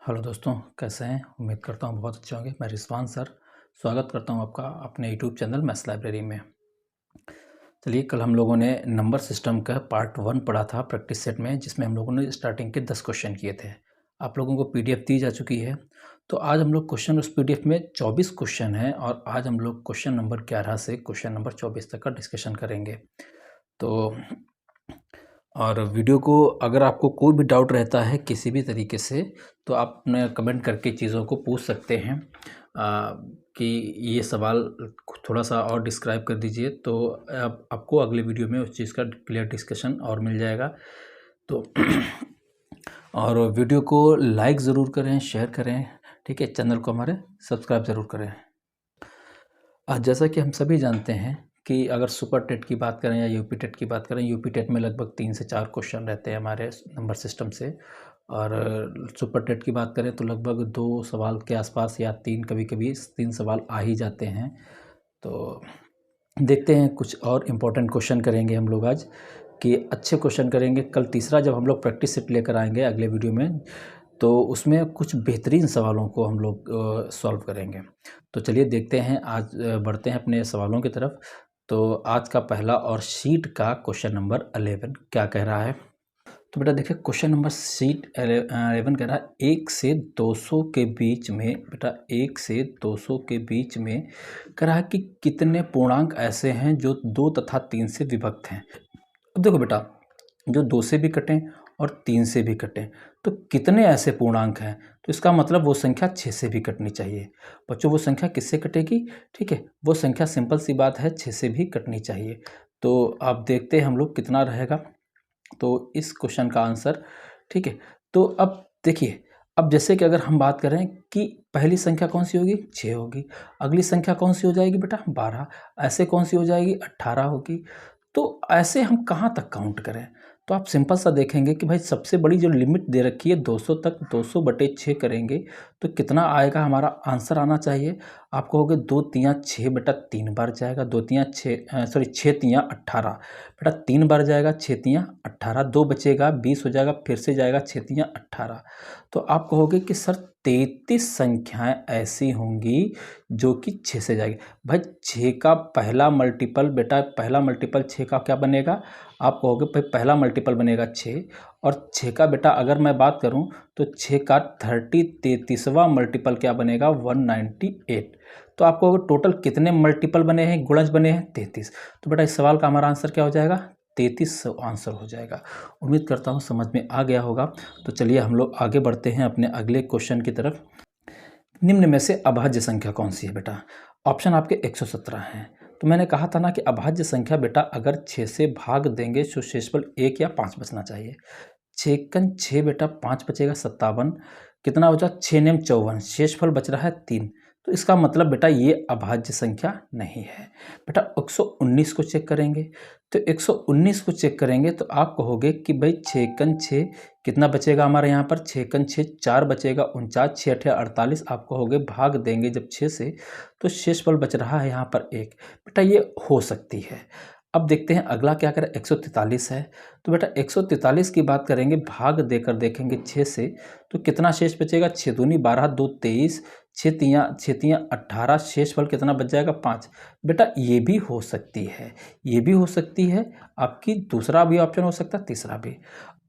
Hello दोस्तों, कैसे हैं? उम्मीद करता हूँ बहुत अच्छे होंगे। मैं रिजवान सर स्वागत करता हूँ आपका अपने यूट्यूब चैनल मैथ्स लाइब्रेरी में। चलिए, कल हम लोगों ने नंबर सिस्टम का पार्ट 1 पढ़ा था प्रैक्टिस सेट में, जिसमें हम लोगों ने स्टार्टिंग के 10 क्वेश्चन किए थे। आप लोगों को पीडीएफ दी जा चुकी है। तो आज हम लोग क्वेश्चन उस पीडीएफ में 24 क्वेश्चन हैं और आज हम लोग क्वेश्चन नंबर 11 से क्वेश्चन नंबर 24 तक का डिस्कशन करेंगे। तो और वीडियो को अगर आपको कोई भी डाउट रहता है किसी भी तरीके से, तो आप अपने कमेंट करके चीज़ों को पूछ सकते हैं कि ये सवाल थोड़ा सा और डिस्क्राइब कर दीजिए, तो आपको अगले वीडियो में उस चीज़ का क्लियर डिस्कशन और मिल जाएगा। तो और वीडियो को लाइक ज़रूर करें, शेयर करें, ठीक है। चैनल को हमारे सब्सक्राइब ज़रूर करें। जैसा कि हम सभी जानते हैं कि अगर सुपर टेट की बात करें या यूपी टेट की बात करें, यूपी टेट में लगभग 3 से 4 क्वेश्चन रहते हैं हमारे नंबर सिस्टम से, और सुपर टेट की बात करें तो लगभग 2 सवाल के आसपास या 3, कभी-कभी 3 सवाल आ ही जाते हैं। तो देखते हैं, कुछ और इम्पोर्टेंट क्वेश्चन करेंगे हम लोग आज, कि अच्छे क्वेश्चन करेंगे। कल तीसरा जब हम लोग प्रैक्टिस सेट लेकर आएंगे अगले वीडियो में, तो उसमें कुछ बेहतरीन सवालों को हम लोग सॉल्व करेंगे। तो चलिए देखते हैं, आज बढ़ते हैं अपने सवालों की तरफ। तो आज का पहला और शीट का क्वेश्चन नंबर 11 क्या कह रहा है। तो बेटा देखिए, क्वेश्चन नंबर शीट 11 कह रहा है 1 से 200 के बीच में, बेटा 1 से 200 के बीच में कह रहा है कि कितने पूर्णांक ऐसे हैं जो 2 तथा 3 से विभक्त हैं। अब देखो बेटा, जो 2 से भी कटें और 3 से भी कटें, तो कितने ऐसे पूर्णांक हैं, तो इसका मतलब वो संख्या 6 से भी कटनी चाहिए। बच्चों, वो संख्या किससे कटेगी? ठीक है, वो संख्या सिंपल सी बात है 6 से भी कटनी चाहिए। तो आप देखते हैं हम लोग कितना रहेगा, तो इस क्वेश्चन का आंसर, ठीक है। तो अब देखिए, अब जैसे कि अगर हम बात करें कि पहली संख्या कौन सी होगी, 6 होगी। अगली संख्या कौन सी हो जाएगी बेटा, 12। ऐसे कौन सी हो जाएगी, 18 होगी। तो ऐसे हम कहाँ तक काउंट करें? तो आप सिंपल सा देखेंगे कि भाई सबसे बड़ी जो लिमिट दे रखी है 200 तक, 200/6 करेंगे तो कितना आएगा, हमारा आंसर आना चाहिए। आप कहोगे 2 तियाँ 6, बेटा 3 बार जाएगा। 2 तियाँ 6, सॉरी 6 तियाँ 18, बेटा 3 बार जाएगा। 6 तियाँ 18, 2 बचेगा, 20 हो जाएगा, फिर से जाएगा 6 तियाँ 18। तो आप कहोगे कि सर 33 संख्याएं ऐसी होंगी जो कि 6 से जाएगी। भाई 6 का पहला मल्टीपल, बेटा पहला मल्टीपल 6 का क्या बनेगा? आप कहोगे भाई पहला मल्टीपल बनेगा 6, और 6 का बेटा अगर मैं बात करूं तो 6 का 33वां मल्टीपल क्या बनेगा, 198। तो आप कहोगे टोटल कितने मल्टीपल बने हैं, गुणज बने हैं 33। तो बेटा इस सवाल का हमारा आंसर क्या हो जाएगा, 33 आंसर हो जाएगा। उम्मीद करता हूँ समझ में आ गया होगा। तो चलिए हम लोग आगे बढ़ते हैं अपने अगले क्वेश्चन की तरफ। निम्न में से अभाज्य संख्या कौन सी है बेटा? ऑप्शन आपके 117 हैं। तो मैंने कहा था ना कि अभाज्य संख्या बेटा अगर 6 से भाग देंगे तो शेषफल 1 या 5 बचना चाहिए। 6 बेटा 5 बचेगा 57, कितना बचा 6 नेम 54, शेषफल बच रहा है 3। तो इसका मतलब बेटा ये अभाज्य संख्या नहीं है। बेटा 119 को चेक करेंगे, तो 119 को चेक करेंगे तो आप कहोगे कि भाई 6 कितना बचेगा हमारे यहाँ पर, 6 4 बचेगा 49, 6 8 48। आप कहोगे भाग देंगे जब 6 से तो शेषफल बच रहा है यहाँ पर 1। बेटा ये हो सकती है। अब देखते हैं अगला क्या करें, 143 है। तो बेटा 143 की बात करेंगे, भाग देकर देखेंगे 6 से तो कितना शेष बचेगा, 6 दूनी 12, 2 23, 6 तियाँ 18, शेषफल कितना बच जाएगा 5। बेटा ये भी हो सकती है, ये भी हो सकती है आपकी, दूसरा भी ऑप्शन हो सकता है, तीसरा भी।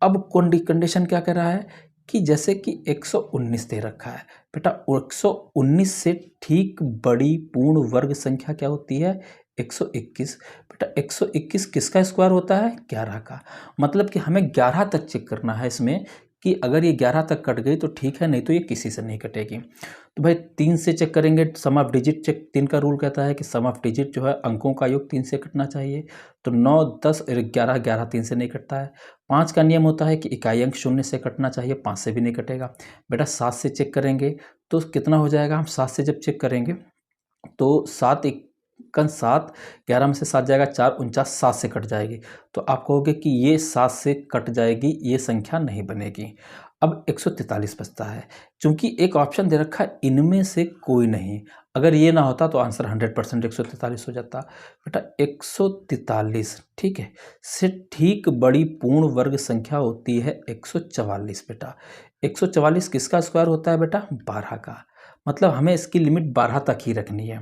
अब कंडीशन क्या कह रहा है कि जैसे कि 119 दे रखा है, बेटा 119 से ठीक बड़ी पूर्ण वर्ग संख्या क्या होती है, 121। बेटा 121 किसका स्क्वायर होता है, 11 का। मतलब कि हमें 11 तक चेक करना है इसमें, कि अगर ये 11 तक कट गई तो ठीक है, नहीं तो ये किसी से नहीं कटेगी। तो भाई 3 से चेक करेंगे, सम ऑफ डिजिट चेक, 3 का रूल कहता है कि सम ऑफ डिजिट जो है अंकों का योग 3 से कटना चाहिए। तो 9 10 11, 11 3 से नहीं कटता है। 5 का नियम होता है कि इकाई अंक 0 से कटना चाहिए, 5 से भी नहीं कटेगा। बेटा 7 से चेक करेंगे तो कितना हो जाएगा, हम 7 से जब चेक करेंगे तो 7 एकन 7, 11 में से 7 जाएगा 4, 49, 7 से कट जाएगी। तो आप कहोगे कि ये 7 से कट जाएगी, ये संख्या नहीं बनेगी। अब 143 बचता है। चूंकि एक ऑप्शन दे रखा है इनमें से कोई नहीं, अगर ये ना होता तो आंसर 100% 143 हो जाता। बेटा 143 ठीक है से ठीक बड़ी पूर्ण वर्ग संख्या होती है 144 बेटा। 144 किसका स्क्वायर होता है बेटा? 12 का। मतलब हमें इसकी लिमिट 12 तक ही रखनी है।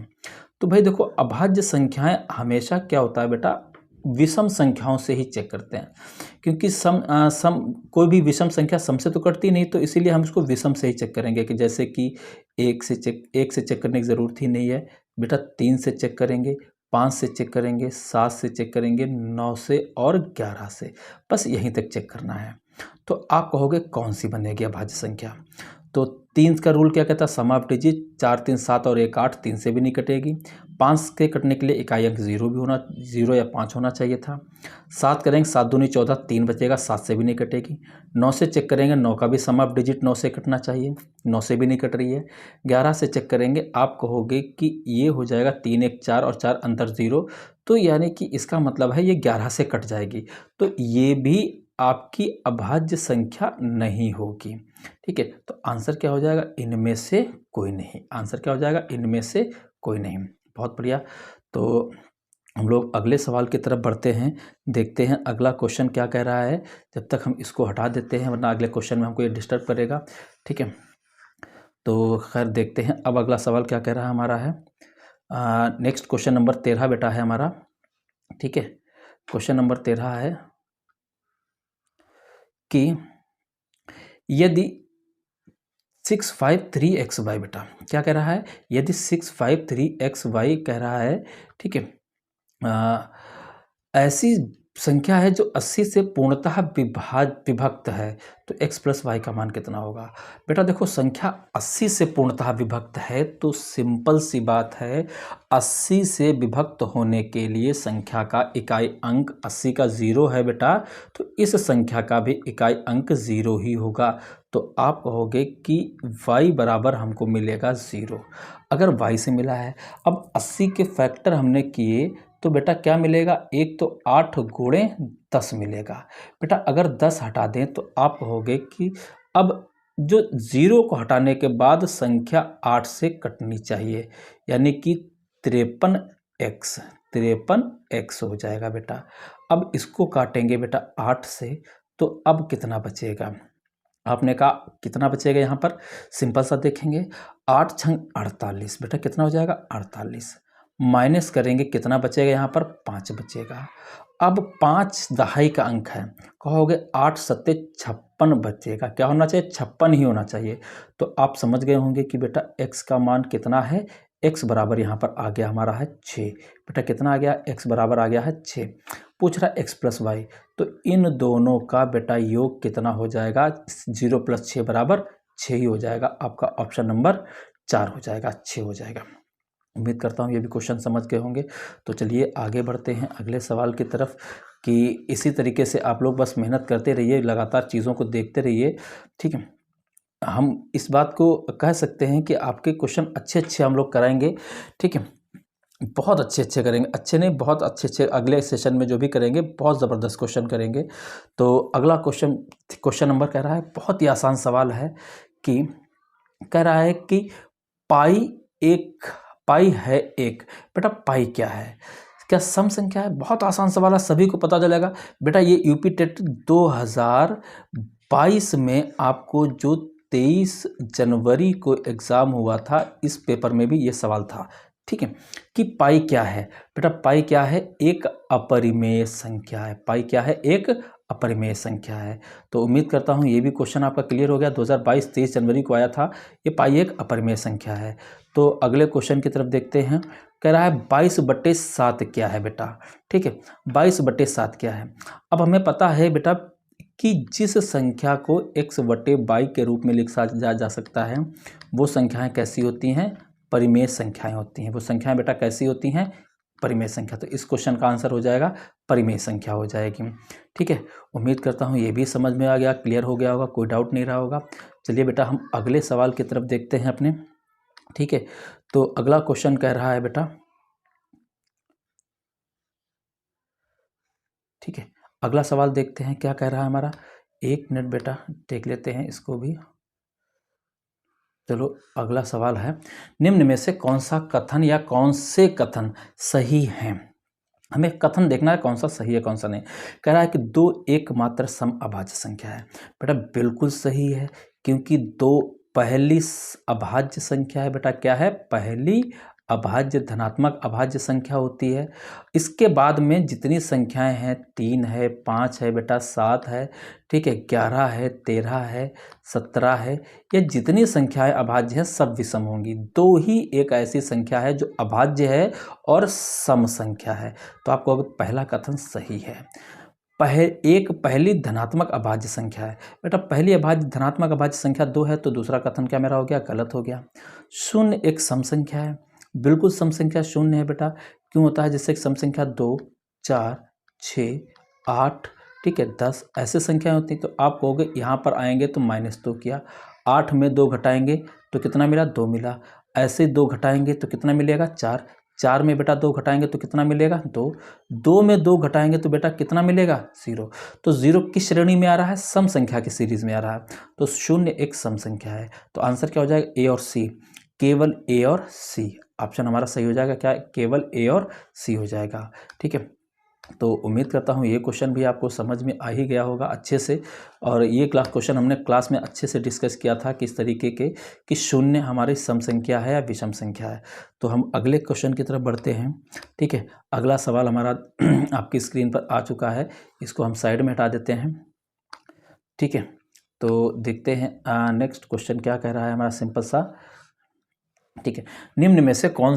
तो भाई देखो अभाज्य संख्याएं हमेशा क्या होता है बेटा, विषम संख्याओं से ही चेक करते हैं, क्योंकि सम कोई भी विषम संख्या सम से तो कटती नहीं, तो इसीलिए हम इसको विषम से ही चेक करेंगे। कि जैसे कि एक से चेक करने की ज़रूरत ही नहीं है बेटा, 3 से चेक करेंगे, 5 से चेक करेंगे, 7 से चेक करेंगे, 9 से और 11 से, बस यहीं तक चेक करना है। तो आप कहोगे कौन सी बनेगी अभाज्य संख्या? तो 3 का रूल क्या कहता है? सम ऑफ डिजिट, 4 3 7 और 1 8, 3 से भी नहीं कटेगी। 5 के कटने के लिए इकाई अंक 0 भी होना, 0 या 5 होना चाहिए था। 7 करेंगे, 7 दूनी 14, 3 बचेगा, 7 से भी नहीं कटेगी। 9 से चेक करेंगे, 9 का भी सम ऑफ डिजिट 9 से कटना चाहिए, 9 से भी नहीं कट रही है। 11 से चेक करेंगे, आप कहोगे कि ये हो जाएगा 3 1 4 और 4 अंतर 0, तो यानी कि इसका मतलब है ये 11 से कट जाएगी, तो ये भी आपकी अभाज्य संख्या नहीं होगी। ठीक है, तो आंसर क्या हो जाएगा? इनमें से कोई नहीं। आंसर क्या हो जाएगा? इनमें से कोई नहीं। बहुत बढ़िया। तो हम लोग अगले सवाल की तरफ बढ़ते हैं, देखते हैं अगला क्वेश्चन क्या कह रहा है। जब तक हम इसको हटा देते हैं, वरना अगले क्वेश्चन में हमको ये डिस्टर्ब करेगा। ठीक है, तो खैर देखते हैं अब अगला सवाल क्या कह रहा है हमारा है। नेक्स्ट क्वेश्चन नंबर 13 बेटा है हमारा। ठीक है, क्वेश्चन नंबर 13 है कि यदि 653xy बेटा क्या कह रहा है? यदि 653xy कह रहा है, ठीक है, ऐसी संख्या है जो 80 से पूर्णतः विभक्त है, तो x प्लस वाई का मान कितना होगा? बेटा देखो संख्या 80 से पूर्णतः विभक्त है तो सिंपल सी बात है, 80 से विभक्त होने के लिए संख्या का इकाई अंक 80 का 0 है बेटा, तो इस संख्या का भी इकाई अंक 0 ही होगा। तो आप कहोगे कि y बराबर हमको मिलेगा 0। अगर y से मिला है, अब 80 के फैक्टर हमने किए तो बेटा क्या मिलेगा? एक तो 8 गुणे 10 मिलेगा। बेटा अगर 10 हटा दें तो आप कहोगे कि अब जो 0 को हटाने के बाद संख्या 8 से कटनी चाहिए, यानी कि 53x हो जाएगा बेटा। अब इसको काटेंगे बेटा 8 से, तो अब कितना बचेगा? आपने कहा कितना बचेगा? यहाँ पर सिंपल सा देखेंगे, 8 छंग 48 बेटा कितना हो जाएगा? 48 माइनस करेंगे, कितना बचेगा? यहाँ पर 5 बचेगा। अब 5 दहाई का अंक है, कहोगे 8 सत्ते 56 बचेगा। क्या होना चाहिए? 56 ही होना चाहिए। तो आप समझ गए होंगे कि बेटा x का मान कितना है। x बराबर यहाँ पर आ गया हमारा है 6। बेटा कितना आ गया? x बराबर आ गया है 6। पूछ रहा है x प्लस वाई, तो इन दोनों का बेटा योग कितना हो जाएगा? 0 + 6 बराबर 6 ही हो जाएगा। आपका ऑप्शन नंबर 4 हो जाएगा, 6 हो जाएगा। उम्मीद करता हूँ ये भी क्वेश्चन समझ गए होंगे। तो चलिए आगे बढ़ते हैं अगले सवाल की तरफ, कि इसी तरीके से आप लोग बस मेहनत करते रहिए, लगातार चीज़ों को देखते रहिए। ठीक है, हम इस बात को कह सकते हैं कि आपके क्वेश्चन अच्छे हम लोग कराएंगे। ठीक है, बहुत अच्छे करेंगे, अच्छे नहीं बहुत अच्छे अगले सेशन में जो भी करेंगे बहुत ज़बरदस्त क्वेश्चन करेंगे। तो अगला क्वेश्चन नंबर कह रहा है, बहुत ही आसान सवाल है, कि कह रहा है कि पाई है एक। बेटा पाई क्या है? क्या सम संख्या है? बहुत आसान सवाल है, सभी को पता चलेगा। बेटा ये यूपी टेट 2022 में आपको जो 23 जनवरी को एग्ज़ाम हुआ था, इस पेपर में भी ये सवाल था। ठीक है, कि पाई क्या है? बेटा पाई क्या है? एक अपरिमेय संख्या है। पाई क्या है? एक अपरिमेय संख्या है। तो उम्मीद करता हूँ ये भी क्वेश्चन आपका क्लियर हो गया। 2022 23 जनवरी को आया था। ये पाई एक अपरिमेय संख्या है। तो अगले क्वेश्चन की तरफ देखते हैं। कह रहा है 22/7 क्या है बेटा? ठीक है, 22/7 क्या है? अब हमें पता है बेटा कि जिस संख्या को x/y के रूप में लिखा जा सकता है, वो संख्याएं कैसी होती हैं? परिमेय संख्याएं होती हैं। वो संख्याएं बेटा कैसी होती हैं? परिमेय संख्या। तो इस क्वेश्चन का आंसर हो जाएगा परिमेय संख्या हो जाएगी। ठीक है, उम्मीद करता हूँ ये भी समझ में आ गया, क्लियर हो गया होगा, कोई डाउट नहीं रहा होगा। चलिए बेटा हम अगले सवाल की तरफ देखते हैं अपने। ठीक है, तो अगला क्वेश्चन कह रहा है बेटा, ठीक है, अगला सवाल देखते हैं क्या कह रहा है हमारा, एक मिनट बेटा देख लेते हैं इसको भी। चलो अगला सवाल है, निम्न में से कौन सा कथन या कौन से कथन सही हैं। हमें कथन देखना है कौन सा सही है कौन सा नहीं। कह रहा है कि 2 एकमात्र सम अभाज्य संख्या है। बेटा बिल्कुल सही है, क्योंकि 2 पहली अभाज्य संख्या है। बेटा क्या है? पहली अभाज्य धनात्मक अभाज्य संख्या होती है। इसके बाद में जितनी संख्याएं हैं 3 है, 5 है बेटा, 7 है, ठीक है, 11 है, 13 है, 17 है, ये जितनी संख्याएं अभाज्य हैं सब विषम होंगी। 2 ही एक ऐसी संख्या है जो अभाज्य है और सम संख्या है। तो आपको पहला कथन सही है। एक पहली धनात्मक अभाज्य संख्या है। बेटा पहली अभाज्य धनात्मक अभाज्य संख्या 2 है, तो दूसरा कथन क्या मेरा हो गया? गलत हो गया। 0 एक सम संख्या है, बिल्कुल सम संख्या 0 है बेटा। क्यों होता है? जैसे सम संख्या 2, 4, 6, 8, ठीक है, 10 ऐसे संख्याएं होती हैं। तो आप कहोगे यहाँ पर आएंगे तो -2 किया, 8 में 2 घटाएंगे तो कितना मिला? 2 मिला। ऐसे 2 घटाएंगे तो कितना मिलेगा? 4। 4 में बेटा 2 घटाएंगे तो कितना मिलेगा? 2। 2 में 2 घटाएंगे तो बेटा कितना मिलेगा? 0। तो 0 किस श्रेणी में आ रहा है? सम संख्या की सीरीज में आ रहा है। तो 0 एक सम संख्या है। तो आंसर क्या हो जाएगा? ए और सी, केवल ए और सी। ऑप्शन हमारा सही हो जाएगा। क्या? केवल ए और सी हो जाएगा। ठीक है, तो उम्मीद करता हूँ ये क्वेश्चन भी आपको समझ में आ ही गया होगा अच्छे से। और ये क्वेश्चन हमने क्लास में अच्छे से डिस्कस किया था किस तरीके के कि 0 हमारी सम संख्या है या विषम संख्या है। तो हम अगले क्वेश्चन की तरफ बढ़ते हैं। ठीक है, अगला सवाल हमारा आपकी स्क्रीन पर आ चुका है, इसको हम साइड में हटा देते हैं। ठीक है, तो देखते हैं नेक्स्ट क्वेश्चन क्या कह रहा है हमारा, सिंपल सा। ठीक है, निम्न में से कौन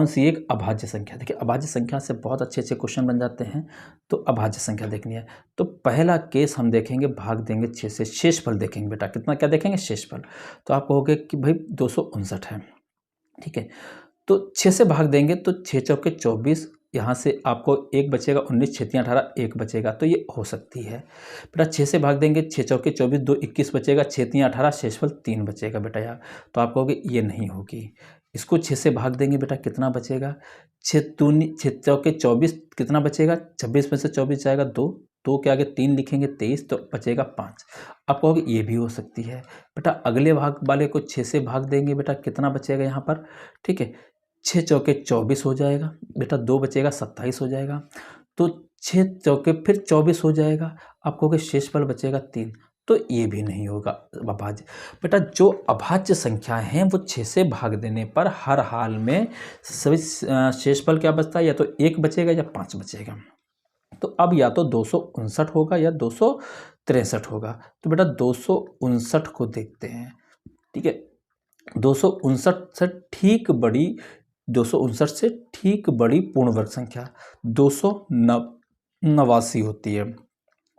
सी एक अभाज्य संख्या। देखिए अभाज्य संख्या से बहुत अच्छे अच्छे क्वेश्चन बन जाते हैं। तो अभाज्य संख्या देखनी है, तो पहला केस हम देखेंगे, भाग देंगे 6 से, शेषफल देखेंगे। बेटा कितना क्या देखेंगे? शेषफल। तो आप कहोगे कि भाई 259 है। ठीक है, तो 6 से भाग देंगे तो 6 चौके 24, यहाँ से आपको 1 बचेगा, 19 6 3 18, 1 बचेगा, तो ये हो सकती है। बेटा 6 से भाग देंगे, 6 चौके 24, 2 21 बचेगा, 6 3 18, शेषफल 3 बचेगा बेटा यार। तो आप कहोगे ये नहीं होगी। इसको 6 से भाग देंगे बेटा, कितना बचेगा? 6 चौके 24, कितना बचेगा? 26 में से 24 जाएगा 2, 2 के आगे 3 लिखेंगे 23, तो बचेगा 5। आप कहोगे ये भी हो सकती है। बेटा अगले भाग वाले को 6 से भाग देंगे बेटा, कितना बचेगा यहाँ पर? ठीक है, 6 चौके 24 हो जाएगा बेटा, 2 बचेगा 27 हो जाएगा। तो 6 चौके फिर 24 हो जाएगा, आप कहोगे शेषफल बचेगा 3, तो ये भी नहीं होगा अभाज्य। बेटा जो अभाज्य संख्याएं हैं वो 6 से भाग देने पर हर हाल में सभी शेषफल क्या बचता है? या तो 1 बचेगा या 5 बचेगा। तो अब या तो 259 होगा या 263 होगा। तो बेटा 259 को देखते हैं। ठीक है, 259 से ठीक बड़ी पूर्ण वर्ग संख्या 289 होती है।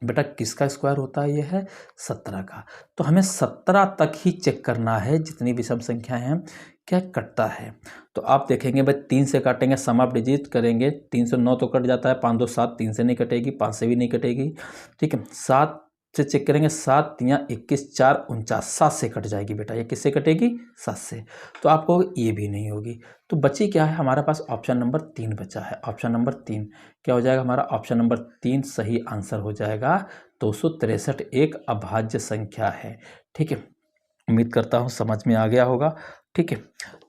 बेटा किसका स्क्वायर होता है? ये है 17 का। तो हमें 17 तक ही चेक करना है, जितनी विषम संख्याएं हैं क्या कटता है। तो आप देखेंगे भाई 3 से काटेंगे, सम ऑफ डिजिट करेंगे, 3 से 9 तो कट जाता है, 5 2 7, 3 से नहीं कटेगी, 5 से भी नहीं कटेगी। ठीक है, 7 से चेक करेंगे, 7 3 21, 4 49, 7 से कट जाएगी बेटा। ये किससे कटेगी? 7 से। तो आपको ये भी नहीं होगी। तो बची क्या है हमारे पास? ऑप्शन नंबर 3 बचा है। ऑप्शन नंबर 3 क्या हो जाएगा हमारा? ऑप्शन नंबर 3 सही आंसर हो जाएगा। 263 एक अभाज्य संख्या है। ठीक है, उम्मीद करता हूँ समझ में आ गया होगा। ठीक है,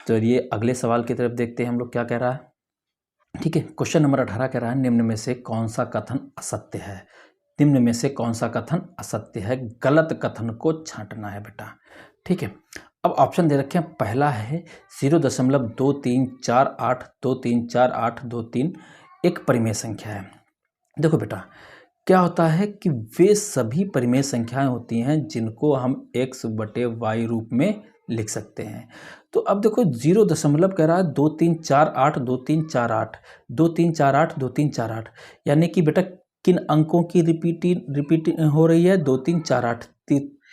तो ये अगले सवाल की तरफ देखते हैं हम लोग क्या कह रहा है। ठीक है, क्वेश्चन नंबर 18 कह रहा है, निम्न में से कौन सा कथन असत्य है? निम्न में से कौन सा कथन असत्य है? गलत कथन को छांटना है बेटा। ठीक है, अब ऑप्शन दे रखे हैं। पहला है 0.2348 234823 एक परिमेय संख्या है। देखो बेटा क्या होता है कि वे सभी परिमेय संख्याएं होती हैं जिनको हम x/y रूप में लिख सकते हैं। तो अब देखो 0 दशमलव कह रहा है 2348 2348 2348 2348, यानी कि बेटा किन अंकों की रिपीट हो रही है? 2348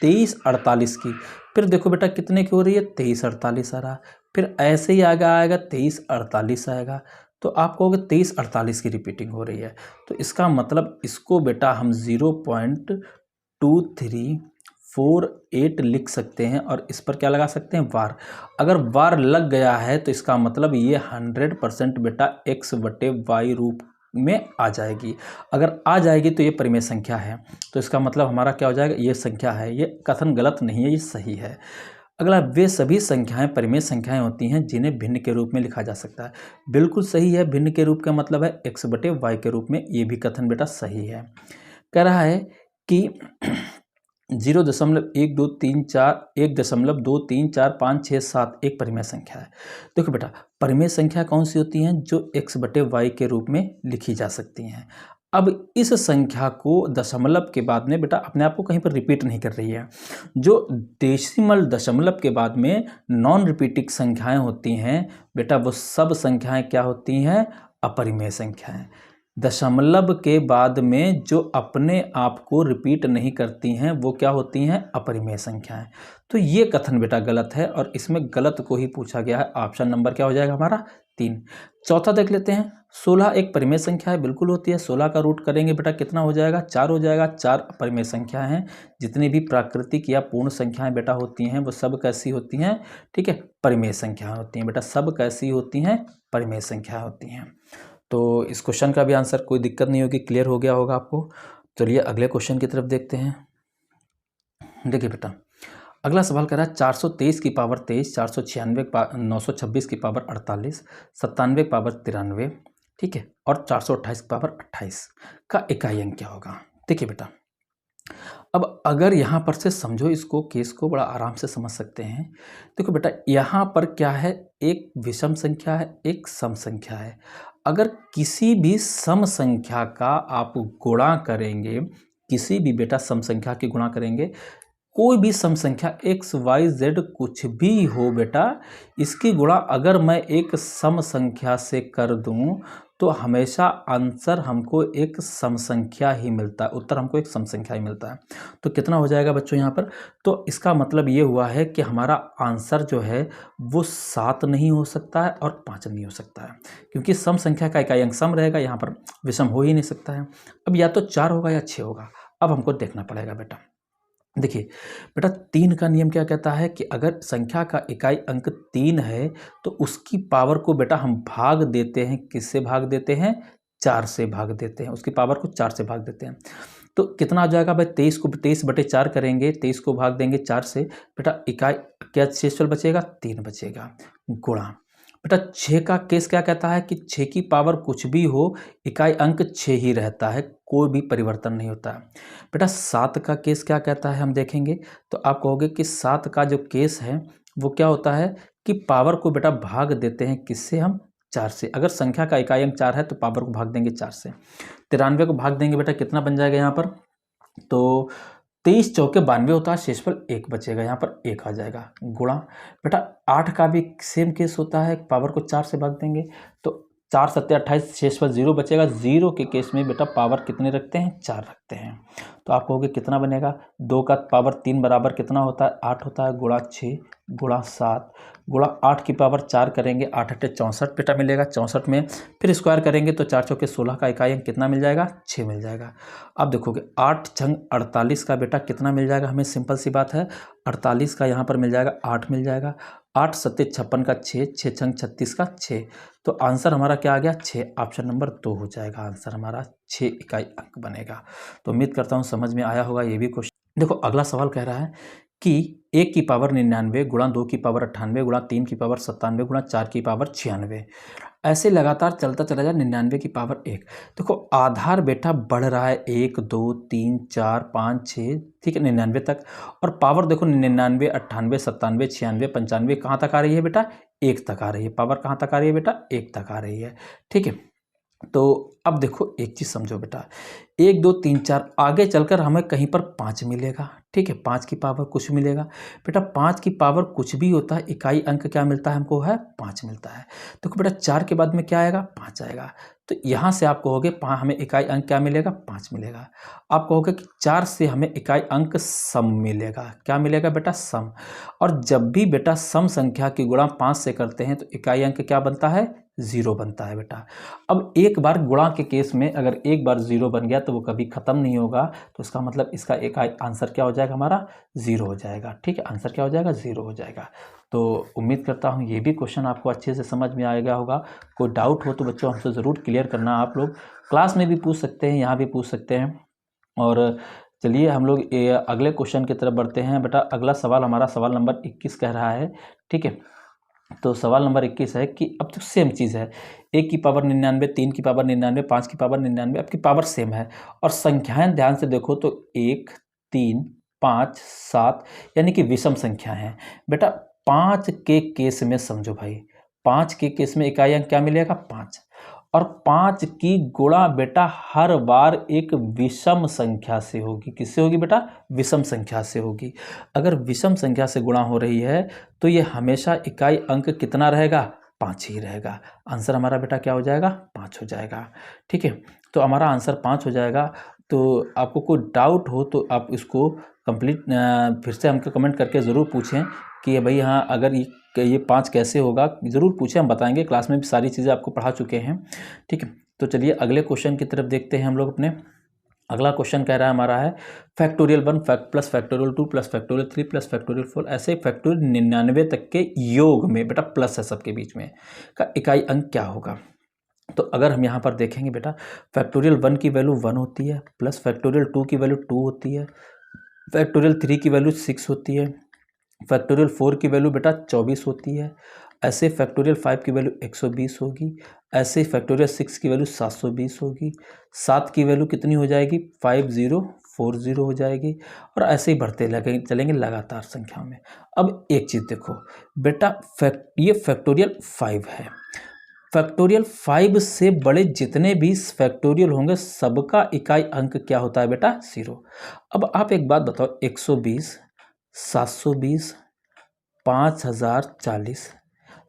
2348 की। फिर देखो बेटा कितने की हो रही है? 2348 आ रहा। फिर ऐसे ही आगे आएगा 2348 आएगा। तो आप कहोगे 2348 की रिपीटिंग हो रही है। तो इसका मतलब इसको बेटा हम 0.2348 लिख सकते हैं और इस पर क्या लगा सकते हैं? वार। अगर वार लग गया है तो इसका मतलब ये 100% बेटा x/y रूप में आ जाएगी। अगर आ जाएगी तो ये परिमेय संख्या है, तो इसका मतलब हमारा क्या हो जाएगा, ये संख्या है। ये कथन गलत नहीं है, ये सही है। अगला, वे सभी संख्याएं परिमेय संख्याएं होती हैं जिन्हें भिन्न के रूप में लिखा जा सकता है। बिल्कुल सही है। भिन्न के रूप का मतलब है x बटे वाई के रूप में। ये भी कथन बेटा सही है। कह रहा है कि 0.1234567 एक परिमेय संख्या है। देखो बेटा, परिमेय संख्या कौन सी होती हैं, जो x बटे वाई के रूप में लिखी जा सकती हैं। अब इस संख्या को दशमलव के बाद में बेटा अपने आप को कहीं पर रिपीट नहीं कर रही है। जो डेसिमल दशमलव के बाद में नॉन रिपीटिंग संख्याएं होती हैं बेटा, वो सब संख्याएं क्या होती हैं, अपरिमेय संख्याएं। दशमलव के बाद में जो अपने आप को रिपीट नहीं करती हैं वो क्या होती हैं, अपरिमेय संख्याएं। तो ये कथन बेटा गलत है और इसमें गलत को ही पूछा गया है। ऑप्शन नंबर क्या हो जाएगा हमारा, 3। चौथा देख लेते हैं। 16 एक परिमेय संख्या है, बिल्कुल होती है। 16 का रूट करेंगे बेटा कितना हो जाएगा, 4 हो जाएगा। 4 परिमेय संख्या हैं। जितनी भी प्राकृतिक या पूर्ण संख्याएं बेटा होती हैं वो सब कैसी होती हैं, ठीक है, परिमेय संख्या होती हैं बेटा। सब कैसी होती हैं, परिमेय संख्या होती हैं। तो इस क्वेश्चन का भी आंसर कोई दिक्कत नहीं होगी, क्लियर हो गया होगा आपको। चलिए अगले क्वेश्चन की तरफ देखते हैं। देखिए बेटा, अगला सवाल कह रहा है 423 की पावर 23, 496 926 की पावर 48, 97 की पावर 93, ठीक है, और 428 की पावर 28 का इकाई अंक क्या होगा। देखिए बेटा, अब अगर यहाँ पर से समझो इसको, केस को बड़ा आराम से समझ सकते हैं। देखो बेटा, यहाँ पर क्या है, एक विषम संख्या है, एक सम संख्या है। अगर किसी भी सम संख्या का आप गुणा करेंगे, किसी भी बेटा सम संख्या की गुणा करेंगे, कोई भी सम संख्या x y z कुछ भी हो बेटा, इसकी गुणा अगर मैं एक सम संख्या से कर दूं तो हमेशा आंसर हमको एक सम संख्या ही मिलता है, उत्तर हमको एक सम संख्या ही मिलता है। तो कितना हो जाएगा बच्चों यहाँ पर, तो इसका मतलब ये हुआ है कि हमारा आंसर जो है वो 7 नहीं हो सकता है और 5 नहीं हो सकता है, क्योंकि सम संख्या का इकाई अंक सम रहेगा, यहाँ पर विषम हो ही नहीं सकता है। अब या तो 4 होगा या 6 होगा। अब हमको देखना पड़ेगा बेटा। देखिए बेटा, 3 का नियम क्या कहता है कि अगर संख्या का इकाई अंक 3 है तो उसकी पावर को बेटा हम भाग देते हैं, किससे भाग देते हैं, 4 से भाग देते हैं। उसकी पावर को 4 से भाग देते हैं। तो कितना आ जाएगा भाई, 23 को 23 बटे 4 करेंगे, 23 को भाग देंगे 4 से, बेटा इकाई क्या शेषफल बचेगा, 3 बचेगा। गुणा बेटा 6 का केस क्या कहता है कि 6 की पावर कुछ भी हो, इकाई अंक 6 ही रहता है, कोई भी परिवर्तन नहीं होता है। बेटा 7 का केस क्या कहता है, हम देखेंगे तो आप कहोगे कि 7 का जो केस है वो क्या होता है कि पावर को बेटा भाग देते हैं किससे, हम 4 से। अगर संख्या का इकाई अंक 4 है तो पावर को भाग देंगे 4 से। 93 को भाग देंगे बेटा, कितना बन जाएगा यहाँ पर, तो 23 चौके 92 होता है, शेषफल 1 बचेगा, यहाँ पर 1 आ जाएगा। गुणा बेटा 8 का भी सेम केस होता है, पावर को 4 से भाग देंगे तो 4 सत्ते 28, शेषफल 0 बचेगा। 0 के केस में बेटा पावर कितने रखते हैं, 4 रखते हैं। तो आप कहोगे कितना बनेगा, 2 का पावर 3 बराबर कितना होता है, 8 होता है। गुणा 6 गुणा 7 गुणा 8 की पावर 4 करेंगे, 8 अट्ठे 64 बेटा मिलेगा। 64 में फिर स्क्वायर करेंगे तो 4 चौके 16 का इकाई अंक कितना मिल जाएगा, 6 मिल जाएगा। अब देखोगे 8 छंग 48 का बेटा कितना मिल जाएगा हमें, सिंपल सी बात है, 48 का यहाँ पर मिल जाएगा 8 मिल जाएगा। 8 सत्ते 56 का 6, 6 छंग 36 का 6, तो आंसर हमारा क्या आ गया, 6। ऑप्शन नंबर 2 हो जाएगा आंसर हमारा, 6 इकाई अंक बनेगा। तो उम्मीद करता हूँ समझ में आया होगा ये भी क्वेश्चन। देखो अगला सवाल कह रहा है कि 1 की पावर 99 गुणा 2 की पावर 98 गुणा 3 की पावर 97 गुणा 4 की पावर 96, ऐसे लगातार चलता चला जाए 99 की पावर 1। देखो आधार बेटा बढ़ रहा है, 1 2 3 4 5 6, ठीक है, 99 तक। और पावर देखो 99 98 97 96 95 कहाँ तक आ रही है बेटा, 1 तक आ रही है। पावर कहाँ तक आ रही है बेटा, 1 तक आ रही है, ठीक है। तो अब देखो एक चीज़ समझो बेटा, 1 2 3 4 आगे चलकर हमें कहीं पर 5 मिलेगा, ठीक है, 5 की पावर कुछ मिलेगा। बेटा 5 की पावर कुछ भी होता है, इकाई अंक क्या मिलता है हमको, है 5 मिलता है। देखो बेटा 4 के बाद में क्या आएगा, 5 आएगा। तो यहाँ से आप कहोगे हमें इकाई अंक क्या मिलेगा, 5 मिलेगा। आप कहोगे कि 4 से हमें इकाई अंक सम मिलेगा, क्या मिलेगा बेटा, सम। और जब भी बेटा सम संख्या की गुणा 5 से करते हैं तो इकाई अंक क्या बनता है, 0 बनता है बेटा। अब एक बार गुणा के केस में अगर एक बार 0 बन गया तो वो कभी ख़त्म नहीं होगा, तो इसका मतलब इसका इकाई आंसर क्या हो जाएगा हमारा 0 हो जाएगा। ठीक है, आंसर क्या हो जाएगा 0 हो जाएगा। तो उम्मीद करता हूँ ये भी क्वेश्चन आपको अच्छे से समझ में आ गया होगा। कोई डाउट हो तो बच्चों हमसे ज़रूर क्लियर करना। आप लोग क्लास में भी पूछ सकते हैं, यहाँ भी पूछ सकते हैं। और चलिए हम लोग अगले क्वेश्चन की तरफ बढ़ते हैं। बेटा अगला सवाल हमारा सवाल नंबर 21 कह रहा है। ठीक है, तो सवाल नंबर 21 है कि अब तो सेम चीज़ है, 1 की पावर 99, 3 की पावर 99, 5 की पावर 99, आपकी पावर सेम है। और संख्याएं ध्यान से देखो तो 1, 3, 5, 7 यानी कि विषम संख्या हैं। बेटा 5 के केस में समझो भाई, 5 के केस में इकाई अंक क्या मिलेगा 5। और 5 की गुणा बेटा हर बार एक विषम संख्या से होगी। किससे होगी बेटा, विषम संख्या से होगी। अगर विषम संख्या से गुणा हो रही है तो ये हमेशा इकाई अंक कितना रहेगा 5 ही रहेगा। आंसर हमारा बेटा क्या हो जाएगा 5 हो जाएगा। ठीक है, तो हमारा आंसर 5 हो जाएगा। तो आपको कोई डाउट हो तो आप इसको कंप्लीट फिर से हमको कमेंट करके ज़रूर पूछें कि भाई हाँ अगर ये 5 कैसे होगा, ज़रूर पूछें, हम बताएंगे। क्लास में भी सारी चीज़ें आपको पढ़ा चुके हैं। ठीक है, तो चलिए अगले क्वेश्चन की तरफ देखते हैं हम लोग अपने। अगला क्वेश्चन कह रहा है हमारा है factorial 1 plus factorial 2 plus factorial 3 plus factorial 4 ऐसे फैक्टोरियल 99 तक के योग में, बेटा प्लस है सबके बीच में, का इकाई अंक क्या होगा। तो अगर हम यहाँ पर देखेंगे बेटा, फैक्टोरियल 1 की वैल्यू 1 होती है, प्लस फैक्टोरियल 2 की वैल्यू 2 होती है, फैक्टोरियल 3 की वैल्यू 6 होती है, फैक्टोरियल 4 की वैल्यू बेटा 24 होती है, ऐसे फैक्टोरियल 5 की वैल्यू 120 होगी, ऐसे फैक्टोरियल 6 की वैल्यू 720 होगी, 7 की वैल्यू कितनी हो जाएगी 5040 हो जाएगी, और ऐसे ही बढ़ते चलेंगे लगातार संख्या में। अब एक चीज़ देखो बेटा, ये फैक्टोरियल 5 है, फैक्टोरियल 5 से बड़े जितने भी फैक्टोरियल होंगे सबका इकाई अंक क्या होता है बेटा 0। अब आप एक बात बताओ, 120, 720, 5040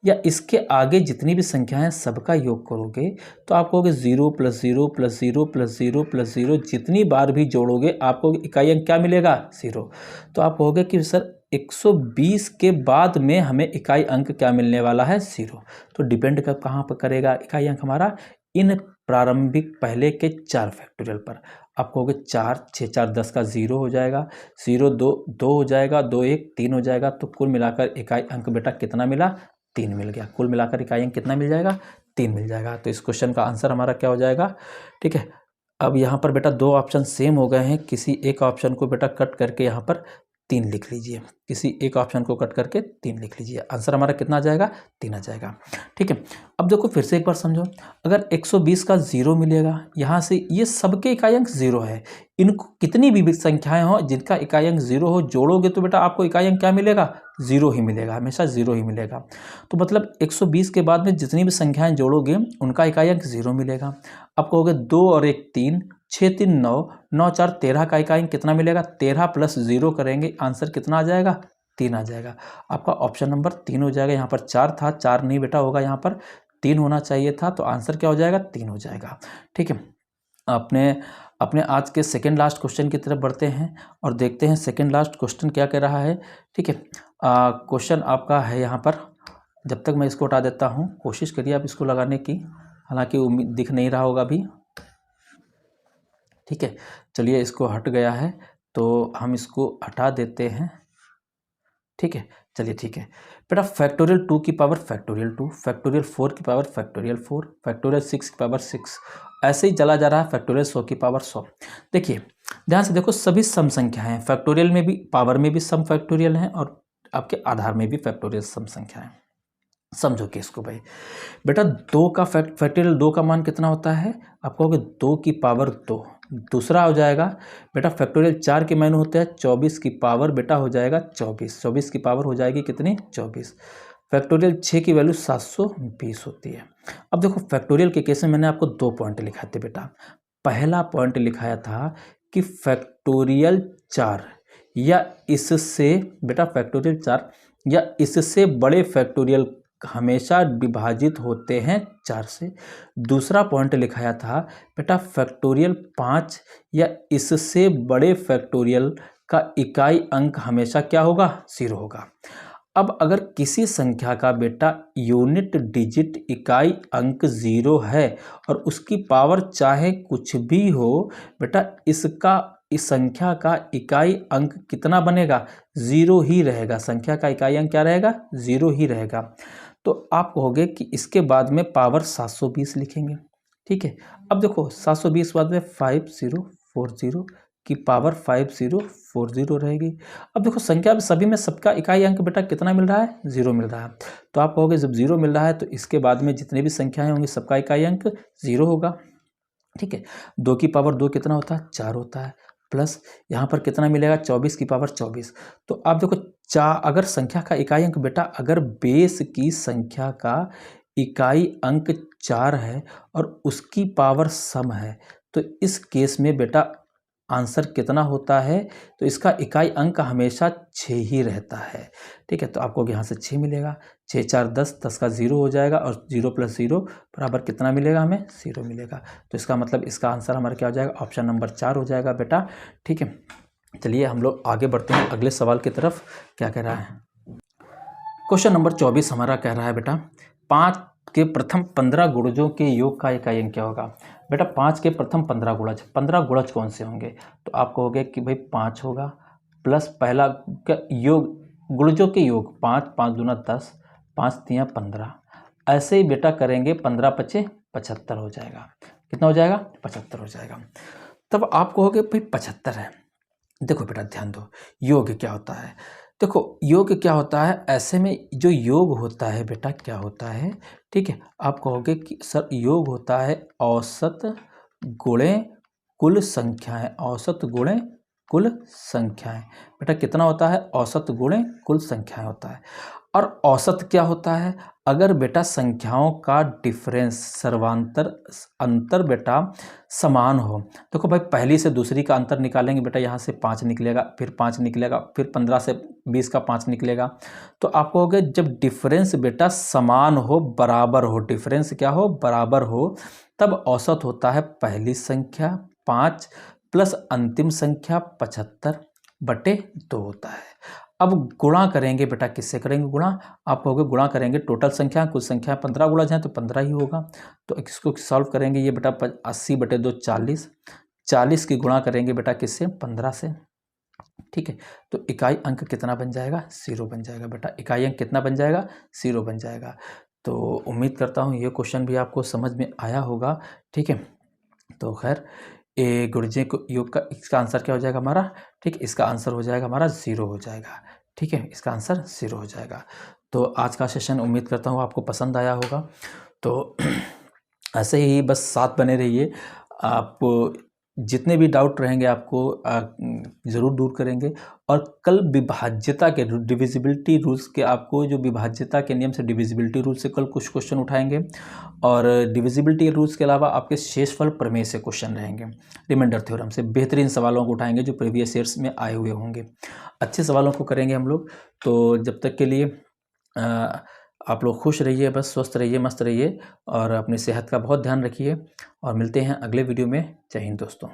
या इसके आगे जितनी भी संख्याएं हैं सबका योग करोगे तो आप कहोगे 0 प्लस 0 प्लस 0 प्लस 0 प्लस 0, जितनी बार भी जोड़ोगे आपको इकाई अंक क्या मिलेगा 0। तो आप कहोगे कि सर 120 के बाद में हमें इकाई अंक क्या मिलने वाला है 0। तो डिपेंड कहाँ पर करेगा इकाई अंक हमारा, इन प्रारंभिक पहले के 4 फैक्टोरियल पर। आप कहोगे 4, 6, 4, 10 का 0 हो जाएगा, 0, 2, 2 हो जाएगा, 2, 1, 3 हो जाएगा। तो कुल मिलाकर इकाई अंक बेटा कितना मिला 3 मिल गया। कुल मिलाकर इकाई अंक कितना मिल जाएगा 3 मिल जाएगा। तो इस क्वेश्चन का आंसर हमारा क्या हो जाएगा। ठीक है, अब यहाँ पर बेटा 2 ऑप्शन सेम हो गए हैं, किसी एक ऑप्शन को बेटा कट करके यहाँ पर 3 लिख लीजिए, किसी एक ऑप्शन को कट करके 3 लिख लीजिए। आंसर हमारा कितना आ जाएगा 3 आ जाएगा। ठीक है, अब देखो फिर से एक बार समझो, अगर 120 का 0 मिलेगा, यहाँ से ये सबके इकाई अंक 0 है, इनको कितनी भी संख्याएं हो जिनका इकाई अंक 0 हो जोड़ोगे तो बेटा आपको इकाई अंक क्या मिलेगा 0 ही मिलेगा, हमेशा 0 ही मिलेगा। तो मतलब 120 के बाद में जितनी भी संख्याएं जोड़ोगे उनका इकाई अंक 0 मिलेगा। अब कहोगे 2 और 1 3, 6 3 9, 9 4 13 का इकाई अंक कितना मिलेगा, 13 प्लस 0 करेंगे आंसर कितना आ जाएगा 3 आ जाएगा। आपका ऑप्शन नंबर 3 हो जाएगा। यहाँ पर 4 था, 4 नहीं बेटा होगा, यहाँ पर 3 होना चाहिए था, तो आंसर क्या हो जाएगा 3 हो जाएगा। ठीक है, अपने आज के सेकेंड लास्ट क्वेश्चन की तरफ बढ़ते हैं और देखते हैं सेकेंड लास्ट क्वेश्चन क्या कह रहा है। ठीक है, क्वेश्चन आपका है यहाँ पर, जब तक मैं इसको हटा देता हूँ कोशिश करिए आप इसको लगाने की, हालांकि उम्मीद दिख नहीं रहा होगा अभी। ठीक है, चलिए इसको हट गया है तो हम इसको हटा देते हैं। ठीक है, चलिए ठीक है बेटा, फैक्टोरियल 2 की पावर फैक्टोरियल 2, फैक्टोरियल 4 की पावर फैक्टोरियल 4, फैक्टोरियल 6 की पावर 6, ऐसे ही चला जा रहा है फैक्टोरियल 100 की पावर 100। देखिए ध्यान से देखो, सभी सम संख्या हैं, फैक्टोरियल में भी पावर में भी सम फैक्टोरियल हैं और आपके आधार में भी फैक्टोरियल सम संख्या है। समझो कि इसको भाई बेटा 2 का फैक्टोरियल 2 का मान कितना होता है, आप कहोगे 2 की पावर 2। दूसरा हो जाएगा बेटा फैक्टोरियल 4 के मान होते हैं 24 की पावर बेटा हो जाएगा 24, 24 की पावर हो जाएगी कितनी 24। फैक्टोरियल 6 की वैल्यू 720 होती है। अब देखो फैक्टोरियल के केस में मैंने आपको 2 पॉइंट लिखाए थे बेटा। पहला पॉइंट लिखाया था कि फैक्टोरियल 4 या इससे बेटा फैक्टोरियल 4 या इससे बड़े फैक्टोरियल हमेशा विभाजित होते हैं 4 से। दूसरा पॉइंट लिखाया था बेटा फैक्टोरियल 5 या इससे बड़े फैक्टोरियल का इकाई अंक हमेशा क्या होगा 0 होगा। अब अगर किसी संख्या का बेटा यूनिट डिजिट इकाई अंक 0 है और उसकी पावर चाहे कुछ भी हो बेटा, इसका इस संख्या का इकाई अंक कितना बनेगा, 0 ही रहेगा। संख्या का इकाई अंक क्या रहेगा, 0 ही रहेगा। तो आप कहोगे कि इसके बाद में पावर 720 लिखेंगे, ठीक है। अब देखो 720 बाद में 5040 की पावर 5040 रहेगी। अब देखो संख्या में सभी में सबका इकाई अंक बेटा कितना मिल रहा है, 0 मिल रहा है। तो आप कहोगे जब 0 मिल रहा है तो इसके बाद में जितने भी संख्याएं होंगी सबका इकाई अंक 0 होगा, ठीक है। 2 की पावर 2 कितना होता है, 4 होता है, प्लस यहाँ पर कितना मिलेगा, 24 की पावर 24। तो आप देखो अगर संख्या का इकाई अंक बेटा, अगर बेस की संख्या का इकाई अंक 4 है और उसकी पावर सम है, तो इस केस में बेटा आंसर कितना होता है, तो इसका इकाई अंक हमेशा 6 ही रहता है, ठीक है। तो आपको यहाँ से 6 मिलेगा, 6 4 10, 10 का 0 हो जाएगा और 0 + 0 बराबर कितना मिलेगा, हमें 0 मिलेगा। तो इसका मतलब इसका आंसर हमारा क्या हो जाएगा, ऑप्शन नंबर 4 हो जाएगा बेटा, ठीक है। चलिए हम लोग आगे बढ़ते हैं अगले सवाल की तरफ। क्या कह रहा है, क्वेश्चन नंबर 24 हमारा कह रहा है बेटा 5 के प्रथम 15 गुणजों के योग का इकाई अंक क्या होगा। बेटा 5 के प्रथम 15 गुणज, 15 गुणज कौन से होंगे, तो आप कहोगे कि भाई 5 होगा प्लस पहला का योग, गुणजों के योग 5, 5 दूना 10, 5 तियां 15, ऐसे ही बेटा करेंगे 15 पचे 75 हो जाएगा। कितना हो जाएगा, 75 हो जाएगा। तब आप कहोगे भाई 75 है। देखो बेटा ध्यान दो, योग क्या होता है, देखो योग क्या होता है, ऐसे में जो योग होता है बेटा क्या होता है, ठीक है। आप कहोगे कि सर योग होता है औसत गुणे कुल संख्याएं, औसत गुणे कुल संख्याएं। बेटा कितना होता है, औसत गुणे कुल संख्याएं होता है। और औसत क्या होता है, अगर बेटा संख्याओं का डिफरेंस सर्वांतर अंतर बेटा समान हो। देखो भाई पहली से दूसरी का अंतर निकालेंगे बेटा, यहाँ से 5 निकलेगा, फिर 5 निकलेगा, फिर 15 से 20 का 5 निकलेगा। तो आप कहोगे जब डिफरेंस बेटा समान हो, बराबर हो, डिफरेंस क्या हो, बराबर हो, तब औसत होता है पहली संख्या 5 प्लस अंतिम संख्या 75/2 होता है। अब गुणा करेंगे बेटा, किससे करेंगे गुणा, आप कहोगे गुणा करेंगे टोटल संख्या, कुछ संख्या 15 गुणज हैं तो 15 ही होगा। तो इसको सॉल्व करेंगे, ये बेटा 80/2 40, 40 की गुणा करेंगे बेटा किससे, 15 से, ठीक है। तो इकाई अंक कितना बन जाएगा, 0 बन जाएगा बेटा, इकाई अंक कितना बन जाएगा, 0 बन जाएगा। तो उम्मीद करता हूँ ये क्वेश्चन भी आपको समझ में आया होगा, ठीक है। तो खैर ए गुणजे को योग का इसका आंसर क्या हो जाएगा हमारा, ठीक, इसका आंसर हो जाएगा हमारा 0 हो जाएगा, ठीक है, इसका आंसर 0 हो जाएगा। तो आज का सेशन उम्मीद करता हूँ आपको पसंद आया होगा। तो ऐसे ही बस साथ बने रहिए, आप जितने भी डाउट रहेंगे आपको ज़रूर दूर करेंगे। और कल विभाज्यता के डिविजिबिलिटी रूल्स के, आपको जो विभाज्यता के नियम से डिविजिबिलिटी रूल से कल कुछ क्वेश्चन उठाएंगे, और डिविजिबिलिटी रूल्स के अलावा आपके शेषफल प्रमेय से क्वेश्चन रहेंगे, रिमाइंडर थ्योरम से बेहतरीन सवालों को उठाएंगे जो प्रीवियस ईयर्स में आए हुए होंगे। अच्छे सवालों को करेंगे हम लोग। तो जब तक के लिए आप लोग खुश रहिए, बस स्वस्थ रहिए, मस्त रहिए और अपनी सेहत का बहुत ध्यान रखिए, और मिलते हैं अगले वीडियो में। जय हिंद दोस्तों।